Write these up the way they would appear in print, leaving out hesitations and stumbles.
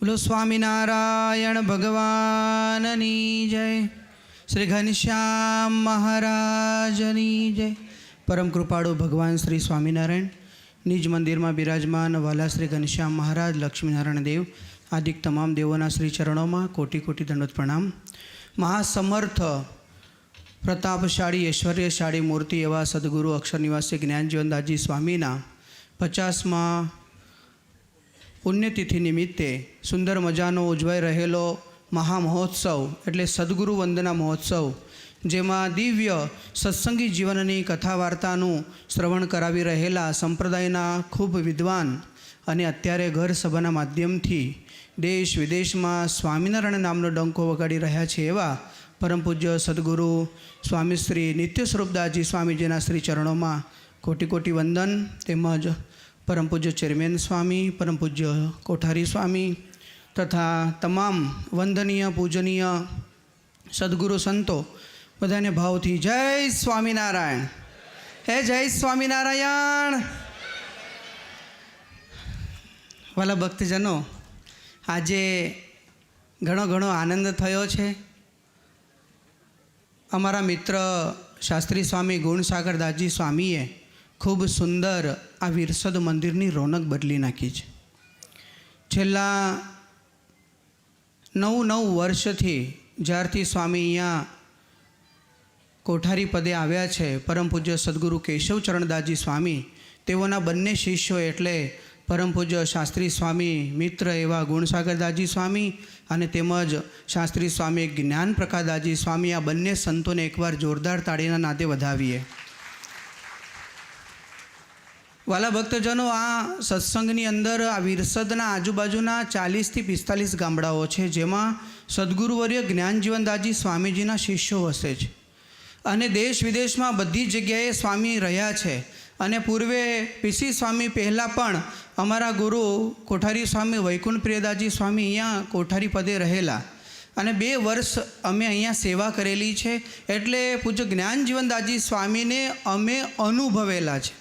બોલો સ્વામિનારાયણ ભગવાનની જય. શ્રી ઘનશ્યામ મહારાજની જય. પરમ કૃપાળુ ભગવાન શ્રી સ્વામિનારાયણ નિજ મંદિરમાં બિરાજમાન વાલા શ્રી ઘનશ્યામ મહારાજ લક્ષ્મીનારાયણ દેવ આદિક તમામ દેવોના શ્રી ચરણોમાં કોટી કોટી દંડવત પ્રણામ. મહાસમર્થ પ્રતાપશાળી ઐશ્વર્યશાળી મૂર્તિ એવા સદગુરુ અક્ષર નિવાસી જ્ઞાનજીવનદાસજી સ્વામીના 50મા પુણ્યતિથિ નિમિત્તે સુંદર મજાનો ઉજવાઈ રહેલો મહામહોત્સવ એટલે સદગુરુ વંદના મહોત્સવ, જેમાં દિવ્ય સત્સંગી જીવનની કથા વાર્તાનું શ્રવણ કરાવી રહેલા સંપ્રદાયના ખૂબ વિદ્વાન અને અત્યારે ઘર સભાના માધ્યમથી દેશ વિદેશમાં સ્વામિનારાયણ નામનો ડંકો વગાડી રહ્યા છે એવા પરમ પૂજ્ય સદગુરુ સ્વામી શ્રી નિત્ય સ્વરૂપદાસજી સ્વામીજીના શ્રી ચરણોમાં કોટી કોટી વંદન. તેમજ પરમ પૂજ્ય ચેરમેન સ્વામી, પરમ પૂજ્ય કોઠારી સ્વામી તથા તમામ વંદનીય પૂજનીય સદગુરુ સંતો બધાને ભાવથી જય સ્વામિનારાયણ. હે જય સ્વામિનારાયણ. વાલા ભક્તજનો, આજે ઘણો આનંદ થયો છે. અમારા મિત્ર શાસ્ત્રી સ્વામી ગુણસાગરદાસજી સ્વામીએ ખૂબ સુંદર આ વિરસદ મંદિરની રોનક બદલી નાખી છે. છેલ્લા 9 વર્ષથી જ્યારથી સ્વામી અહીંયા કોઠારી પદે આવ્યા છે, પરમ પૂજ્ય સદગુરુ કેશવચરણદાસજી સ્વામી તેઓના બંને શિષ્યો એટલે પરમ પૂજ્ય શાસ્ત્રી સ્વામી મિત્ર એવા ગુણસાગરદાસજી સ્વામી અને તેમજ શાસ્ત્રી સ્વામી જ્ઞાન પ્રકાશદાસજી સ્વામી, આ બંને સંતોને એકવાર જોરદાર તાળીના નાદે વધાવીએ. વાલા ભક્તજનો, આ સત્સંગની અંદર આ વિરસદના આજુબાજુના 40થી 45 ગામડાઓ છે, જેમાં સદગુરુવર્ય જ્ઞાનજીવનદાસજી સ્વામીજીના શિષ્યો વસે છે અને દેશ વિદેશમાં બધી જગ્યાએ સ્વામી રહ્યા છે. અને પૂર્વે પીસી સ્વામી પહેલાં પણ અમારા ગુરુ કોઠારી સ્વામી વૈકુંઠ પ્રિયદાસજી સ્વામી અહીંયા કોઠારી પદે રહેલા અને 2 વર્ષ અમે અહીંયા સેવા કરેલી છે. એટલે પૂજ્ય જ્ઞાનજીવનદાસજી સ્વામીને અમે અનુભવેલા છે.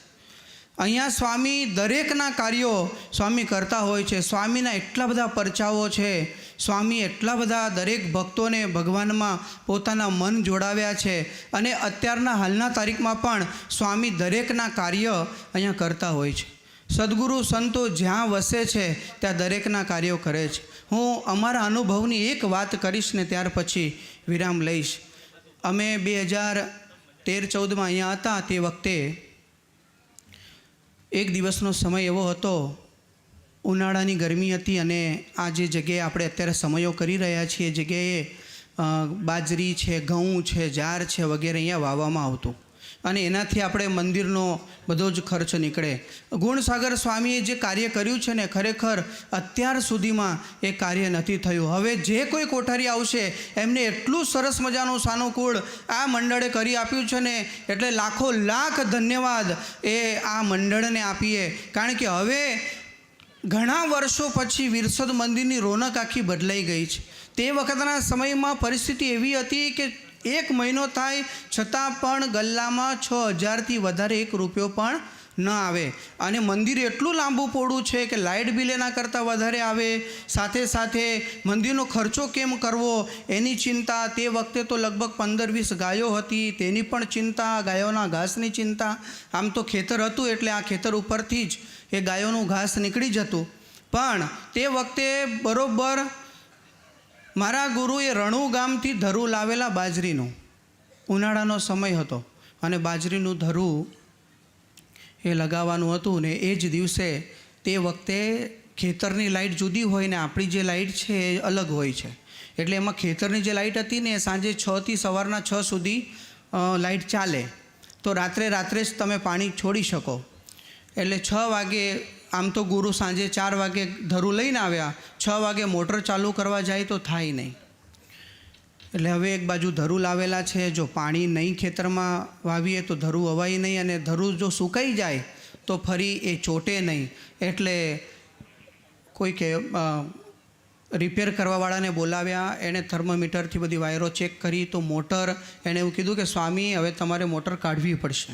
અહીંયા સ્વામી દરેકના કાર્યો સ્વામી કરતા હોય છે. સ્વામીના એટલા બધા પરચાઓ છે. સ્વામી એટલા બધા દરેક ભક્તોને ભગવાનમાં પોતાના મન જોડાવ્યા છે અને અત્યારના હાલના તારીખમાં પણ સ્વામી દરેકના કાર્ય અહીંયા કરતા હોય છે. સદગુરુ સંતો જ્યાં વસે છે ત્યાં દરેકના કાર્યો કરે છે. હું અમારા અનુભવની એક વાત કરીશ ને ત્યાર પછી વિરામ લઈશ. અમે 2013-14માં અહીંયા હતા. તે વખતે એક દિવસનો સમય એવો હતો, ઉનાળાની ગરમી હતી અને આ જે જગ્યાએ આપણે અત્યારે સમયો કરી રહ્યા છીએ, જગ્યાએ બાજરી છે, ઘઉં છે, જાર છે વગેરે અહીંયા વાવવામાં આવતું અને એનાથી આપણે મંદિરનો બધો જ ખર્ચ નીકળે. ગુણસાગર સ્વામીએ જે કાર્ય કર્યું છે ને, ખરેખર અત્યાર સુધીમાં એ કાર્ય નથી થયું. હવે જે કોઈ કોઠારી આવશે એમને એટલું સરસ મજાનું સાનુકૂળ આ મંડળે કરી આપ્યું છે ને, એટલે લાખો લાખ ધન્યવાદ એ આ મંડળને આપીએ. કારણ કે હવે ઘણા વર્ષો પછી વિરસદ મંદિરની રોનક આખી બદલાઈ ગઈ છે. તે વખતના સમયમાં પરિસ્થિતિ એવી હતી કે 1 મહિનો થાય છતાં પણ ગલ્લામાં 6000થી વધારે 1 રૂપિયો પણ ન આવે અને મંદિર એટલું લાંબુ પોળું છે કે લાઇટ બિલ એના કરતાં વધારે આવે. સાથે સાથે મંદિરનો ખર્ચો કેમ કરવો એની ચિંતા. તે વખતે તો લગભગ 15-20 ગાયો હતી, તેની પણ ચિંતા, ગાયોના ઘાસની ચિંતા. આમ તો ખેતર હતું એટલે આ ખેતર ઉપરથી જ એ ગાયોનું ઘાસ નીકળી જતું. પણ તે વખતે બરોબર મારા ગુરુએ રણુ ગામથી ધરું લાવેલા બાજરીનું, ઉનાળાનો સમય હતો અને બાજરીનું ધરું એ લગાવવાનું હતું ને એ જ દિવસે તે વખતે ખેતરની લાઇટ જુદી હોય ને આપણી જે લાઇટ છે એ અલગ હોય છે. એટલે એમાં ખેતરની જે લાઇટ હતી ને સાંજે 6થી સવારના 6 સુધી લાઇટ ચાલે, તો રાત્રે જ તમે પાણી છોડી શકો. એટલે 6 વાગે આમ તો ગુરુ સાંજે 4 વાગે ધરું લઈને આવ્યા, 6 વાગે મોટર ચાલુ કરવા જાય તો થાય નહીં. એટલે હવે એક બાજુ ધરું લાવેલા છે, જો પાણી નહીં ખેતરમાં વાવીએ તો ધરું વવાય નહીં અને ધરું જો સુકાઈ જાય તો ફરી એ ચોટે નહીં. એટલે કોઈ કે રિપેર કરવાવાળાને બોલાવ્યા. એણે થર્મોમીટરથી બધી વાયરો ચેક કરી તો મોટર, એણે એવું કીધું કે સ્વામી હવે તમારે મોટર કાઢવી પડશે.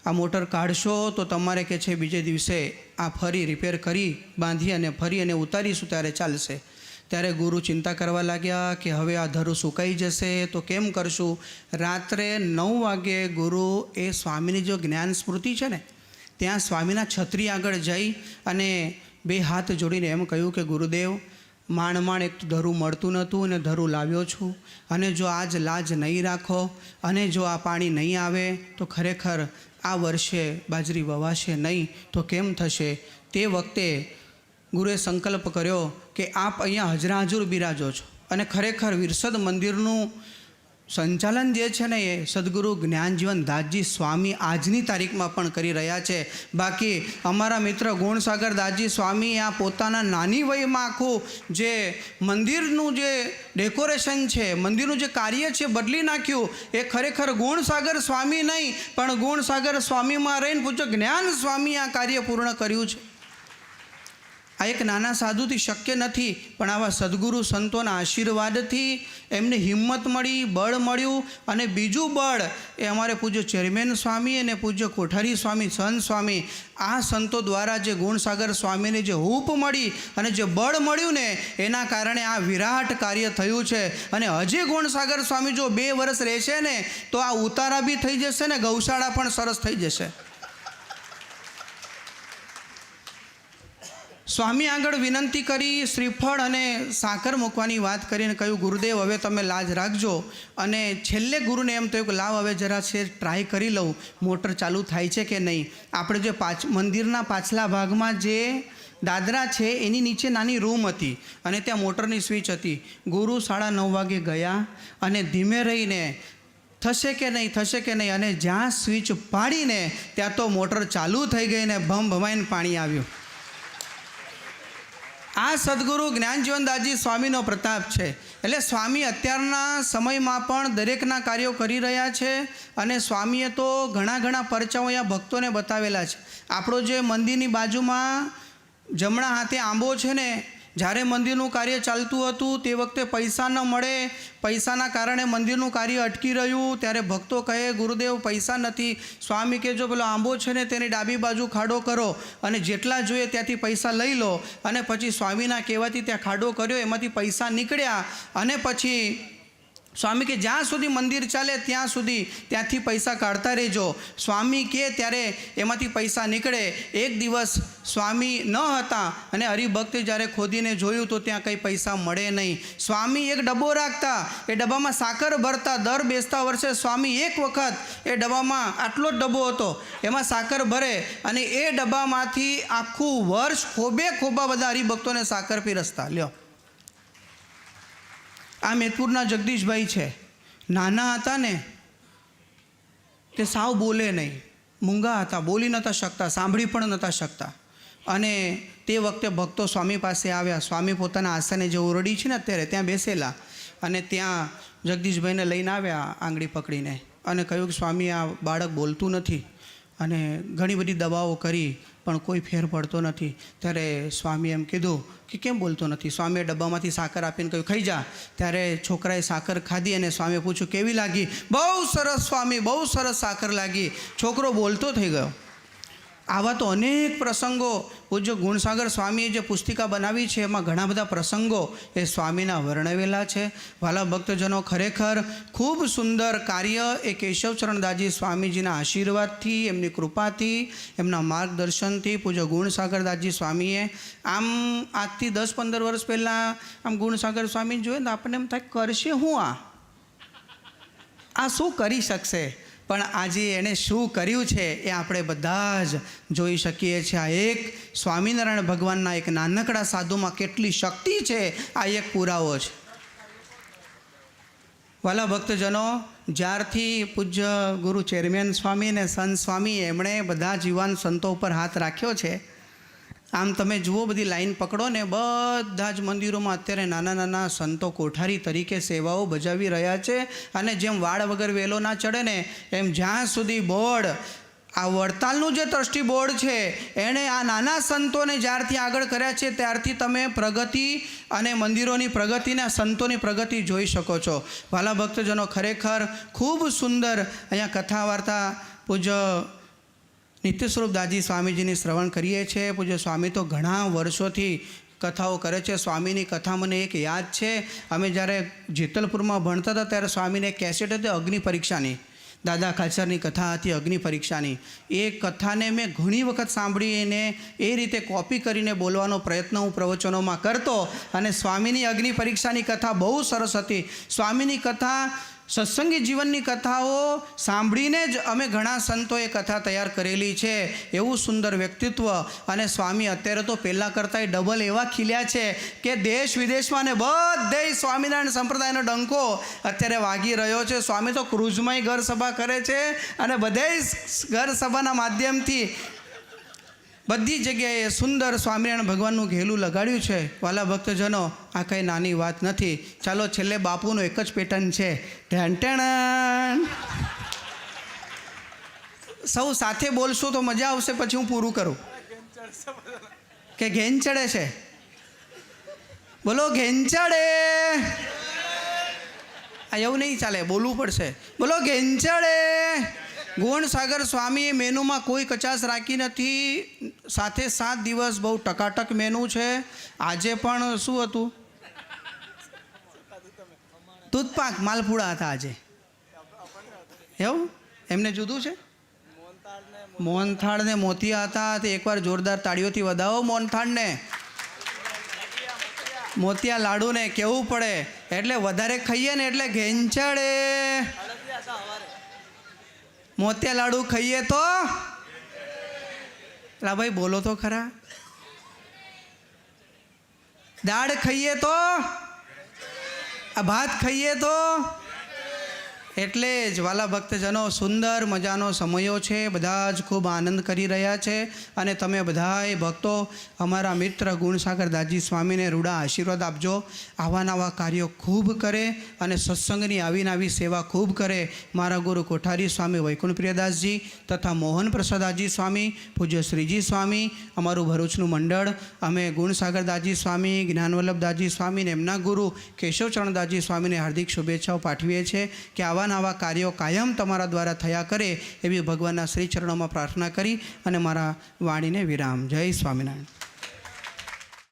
આ મોટર કાઢશો તો તમારે કે છે બીજે દિવસે આ ફરી રિપેર કરી બાંધી અને ફરી અને ઉતારીશું ત્યારે ચાલશે. ત્યારે ગુરુ ચિંતા કરવા લાગ્યા કે હવે આ ધરું સુકાઈ જશે તો કેમ કરશું. રાત્રે 9 વાગે ગુરુ એ સ્વામીની જો જ્ઞાન સ્મૃતિ છે ને ત્યાં સ્વામીના છત્રી આગળ જઈ અને 2 હાથ જોડીને એમ કહ્યું કે ગુરુદેવ, માંડ એક ધરું મળતું નહોતું અને ધરું લાવ્યો છું, અને જો આજ લાજ નહીં રાખો અને જો આ પાણી નહીં આવે તો ખરેખર આ વર્ષે બાજરી વવાશે નહીં તો કેમ થશે. તે વખતે ગુરુએ સંકલ્પ કર્યો કે આપ અહીંયા હજરાહજુર બિરાજો છો અને ખરેખર વિરસદ મંદિરનું સંચાલન જે છે ને એ સદગુરુ જ્ઞાનજીવન દાસજી સ્વામી આજની તારીખમાં પણ કરી રહ્યા છે. બાકી અમારા મિત્ર ગુણસાગર દાસજી સ્વામી આ પોતાના નાની વયમાં આખું જે મંદિરનું જે ડેકોરેશન છે, મંદિરનું જે કાર્ય છે બદલી નાખ્યું. એ ખરેખર ગુણસાગર સ્વામી નહીં પણ ગુણસાગર સ્વામીમાં રહીને પૂછો જ્ઞાન સ્વામી આ કાર્ય પૂર્ણ કર્યું છે. આ એક નાના સાધુથી શક્ય નથી, પણ આવા સદગુરુ સંતોના આશીર્વાદથી એમને હિંમત મળી, બળ મળ્યું. અને બીજું બળ એ અમારે પૂજ્ય ચેરમેન સ્વામી અને પૂજ્ય કોઠારી સ્વામી, સંત સ્વામી, આ સંતો દ્વારા જે ગુણસાગર સ્વામીને જે હૂપ મળી અને જે બળ મળ્યું ને એના કારણે આ વિરાટ કાર્ય થયું છે. અને હજી ગુણસાગર સ્વામી જો 2 વર્ષ રહેશે ને તો આ ઉતારા બી થઈ જશે ને ગૌશાળા પણ સરસ થઈ જશે. સ્વામી આગળ વિનંતી કરી, શ્રીફળ અને સાકર મૂકવાની વાત કરીને કહ્યું ગુરુદેવ હવે તમે લાજ રાખજો. અને છેલ્લે ગુરુને એમ થયું કે લાવ હવે જરા છે ટ્રાય કરી લઉં મોટર ચાલુ થાય છે કે નહીં. આપણે જે મંદિરના પાછલા ભાગમાં જે દાદરા છે એની નીચે નાની રૂમ હતી અને ત્યાં મોટરની સ્વિચ હતી. ગુરુ 9:30 વાગે ગયા અને ધીમે રહીને થશે કે નહીં થશે કે નહીં, અને જ્યાં સ્વિચ પાડીને ત્યાં તો મોટર ચાલુ થઈ ગઈ ને ભમાઈને પાણી આવ્યું. આ સદગુરુ જ્ઞાનજીવન દાસજી સ્વામીનો પ્રતાપ છે. એટલે સ્વામી અત્યારના સમયમાં પણ દરેકના કાર્યો કરી રહ્યા છે. અને સ્વામીએ તો ઘણા પરચાઓ અહીંયા ભક્તોને બતાવેલા છે. આપણો જે મંદિરની બાજુમાં જમણા હાથે આંબો છે ને, જ્યારે મંદિરનું કાર્ય ચાલતું હતું તે વખતે પૈસા ન મળે, પૈસાના કારણે મંદિરનું કાર્ય અટકી રહ્યું, ત્યારે ભક્તો કહે ગુરુદેવ પૈસા નથી. સ્વામી કે જો પેલો આંબો છે ને તેની ડાબી બાજુ ખાડો કરો અને જેટલા જોઈએ ત્યાંથી પૈસા લઈ લો. અને પછી સ્વામીના કહેવાથી ત્યાં ખાડો કર્યો, એમાંથી પૈસા નીકળ્યા. અને પછી સ્વામી કે જ્યાં સુધી મંદિર ચાલે ત્યાં સુધી ત્યાંથી પૈસા કાઢતા રહેજો. સ્વામી કહે ત્યારે એમાંથી પૈસા નીકળે. એક દિવસ સ્વામી ન હતા અને હરિભક્તે જ્યારે ખોદીને જોયું તો ત્યાં કંઈ પૈસા મળે નહીં. સ્વામી એક ડબ્બો રાખતા, એ ડબ્બામાં સાકર ભરતા. દર બેસતા વર્ષે સ્વામી એક વખત એ ડબ્બામાં આટલો જ ડબ્બો હતો એમાં સાકર ભરે અને એ ડબ્બામાંથી આખું વર્ષ ખોબા બધા હરિભક્તોને સાકર પીરસતા. લ્યો, આ મેદપુરના જગદીશભાઈ છે. નાના હતા ને તે સાવ બોલે નહીં, મૂંગા હતા, બોલી નહોતા શકતા, સાંભળી પણ નહોતા શકતા. અને તે વખતે ભક્તો સ્વામી પાસે આવ્યા. સ્વામી પોતાના આસને જે ઓરડી છે ને અત્યારે ત્યાં બેસેલા, અને ત્યાં જગદીશભાઈને લઈને આવ્યા આંગળી પકડીને અને કહ્યું કે સ્વામી આ બાળક બોલતું નથી અને ઘણી બધી દવાઓ કરી પણ કોઈ ફેર પડતો નથી. ત્યારે સ્વામી એમ કીધું કે કેમ બોલતો નથી. સ્વામીએ ડબ્બામાંથી સાકર આપીને કહ્યું ખાઈ જા. ત્યારે છોકરાએ સાકર ખાધી અને સ્વામીએ પૂછ્યું કેવી લાગી. બહુ સરસ સ્વામી, બહુ સરસ સાકર લાગી. છોકરો બોલતો થઈ ગયો. આવા તો અનેક પ્રસંગો પૂજ્ય ગુણસાગર સ્વામીએ જે પુસ્તિકા બનાવી છે એમાં ઘણા બધા પ્રસંગો એ સ્વામીના વર્ણવેલા છે. વાલા ભક્તજનો, ખરેખર ખૂબ સુંદર કાર્ય એ કેશવચરણદાસજી સ્વામીજીના આશીર્વાદથી, એમની કૃપાથી, એમના માર્ગદર્શનથી પૂજ્ય ગુણસાગર દાસજી સ્વામીએ આમ આજથી 10-15 વર્ષ પહેલાં આમ ગુણસાગર સ્વામી જોઈએ તો આપણને એમ થાય કરશે હું, આ શું કરી શકશે. પણ આજે એણે શું કર્યું છે એ આપણે બધા જ જોઈ શકીએ છીએ. આ એક સ્વામિનારાયણ ભગવાનના એક નાનકડા સાધુમાં કેટલી શક્તિ છે આ એક પુરાવો છે. વાલા ભક્તજનો, જ્યારથી પૂજ્ય ગુરુ ચેરમેન સ્વામી અને સંત સ્વામી એમણે બધા જ યુવાન સંતો ઉપર હાથ રાખ્યો છે, આમ તમે જુઓ બધી લાઈન પકડો ને બધા જ મંદિરોમાં અત્યારે નાના સંતો કોઠારી તરીકે સેવાઓ બજાવી રહ્યા છે. અને જેમ વાળ વગર વેલો ના ચડે ને એમ જ્યાં સુધી બોર્ડ, આ વડતાલનું જે ટ્રસ્ટી બોર્ડ છે એણે આ નાના સંતોને જ્યારથી આગળ કર્યા છે ત્યારથી તમે પ્રગતિ અને મંદિરોની પ્રગતિને, સંતોની પ્રગતિ જોઈ શકો છો. વાલા ભક્તજનો, ખરેખર ખૂબ સુંદર અહીંયા કથા વાર્તા પૂજ્ય નિત્યસ્વરૂપ દાજી સ્વામીજીની શ્રવણ કરીએ છીએ. પૂજ્ય સ્વામી તો ઘણા વર્ષોથી કથાઓ કરે છે. સ્વામીની કથા મને એક યાદ છે, અમે જ્યારે જેતલપુરમાં ભણતા હતા ત્યારે સ્વામીને કેસેટ હતી અગ્નિ પરીક્ષાની, દાદા ખાચરની કથા હતી અગ્નિ પરીક્ષાની. એ કથાને મેં ઘણી વખત સાંભળીને એ રીતે કોપી કરીને બોલવાનો પ્રયત્ન હું પ્રવચનોમાં કરતો. અને સ્વામીની અગ્નિ પરીક્ષાની કથા બહુ સરસ હતી. સ્વામીની કથા, સત્સંગી જીવનની કથાઓ સાંભળીને જ અમે ઘણા સંતોએ કથા તૈયાર કરેલી છે. એવું સુંદર વ્યક્તિત્વ. અને સ્વામી અત્યારે તો પહેલાં કરતાં ડબલ એવા ખીલ્યા છે કે દેશ વિદેશમાં ને બધે સ્વામિનારાયણ સંપ્રદાયનો ડંકો અત્યારે વાગી રહ્યો છે. સ્વામી તો ક્રૂઝમાંય ઘર સભા કરે છે અને બધે ઘર સભાના માધ્યમથી બધી જગ્યાએ સુંદર સ્વામિનારાયણ ભગવાનનું ઘેલું લગાડ્યું છે. વાલા ભક્તજનો, આ કંઈ નાની વાત નથી. ચાલો છેલ્લે બાપુનું એક જ પેટર્ન છે, ઢેણ ટેણ. સૌ સાથે બોલશું તો મજા આવશે. પછી હું પૂરું કરું. કે ઘેન ચડે છે? બોલો ઘેન ચડે. આ એવું નહીં ચાલે, બોલવું પડશે. બોલો ઘેન ચડે. ગુણસાગર સ્વામીએ મેનુમાં કોઈ કચાશ રાખી નથી. 7 દિવસ બહુ ટકાટક મેનુ છે. આજે પણ શું હતું? દૂધપાક માલપુડા હતા આજે. એવું એમને જુદું છે? મોહનથાળ ને મોતિયા હતા. તે એકવાર જોરદાર તાળીઓથી વધાવો મોહનથાળને. મોતિયા લાડુને કેવું પડે, એટલે વધારે ખાઈએ ને એટલે ઘેંચડે. મોતિયા લાડુ ખાઈએ તો લા ભાઈ બોલો તો ખરા. દાળ ખાઈએ તો, આ ભાત ખાઈએ તો. એટલે જ વાલા ભક્તજનો, સુંદર મજાનો સમયો છે. બધા જ ખૂબ આનંદ કરી રહ્યા છે. અને તમે બધાએ ભક્તો અમારા મિત્ર ગુણસાગર દાજી સ્વામીને રૂડા આશીર્વાદ આપજો. આવા નવા કાર્યો ખૂબ કરે અને સત્સંગની આવી નવી સેવા ખૂબ કરે. મારા ગુરુ કોઠારી સ્વામી વૈકુંઠ પ્રિયદાસજી તથા મોહન પ્રસાદાજી સ્વામી, પૂજ્ય શ્રીજી સ્વામી, અમારું ભરૂચનું મંડળ, અમે ગુણસાગર દાજી સ્વામી, જ્ઞાનવલ્લભ દાજી સ્વામી ને એમના ગુરુ કેશવચરણ દાજી સ્વામીને હાર્દિક શુભેચ્છાઓ પાઠવીએ છીએ કે આવા નવા કાર્યો કાયમ તમારા દ્વારા થયા કરે એવી ભગવાનના શ્રી ચરણોમાં પ્રાર્થના કરી અને મારા વાણીને વિરામ. જય સ્વામિનારાયણ.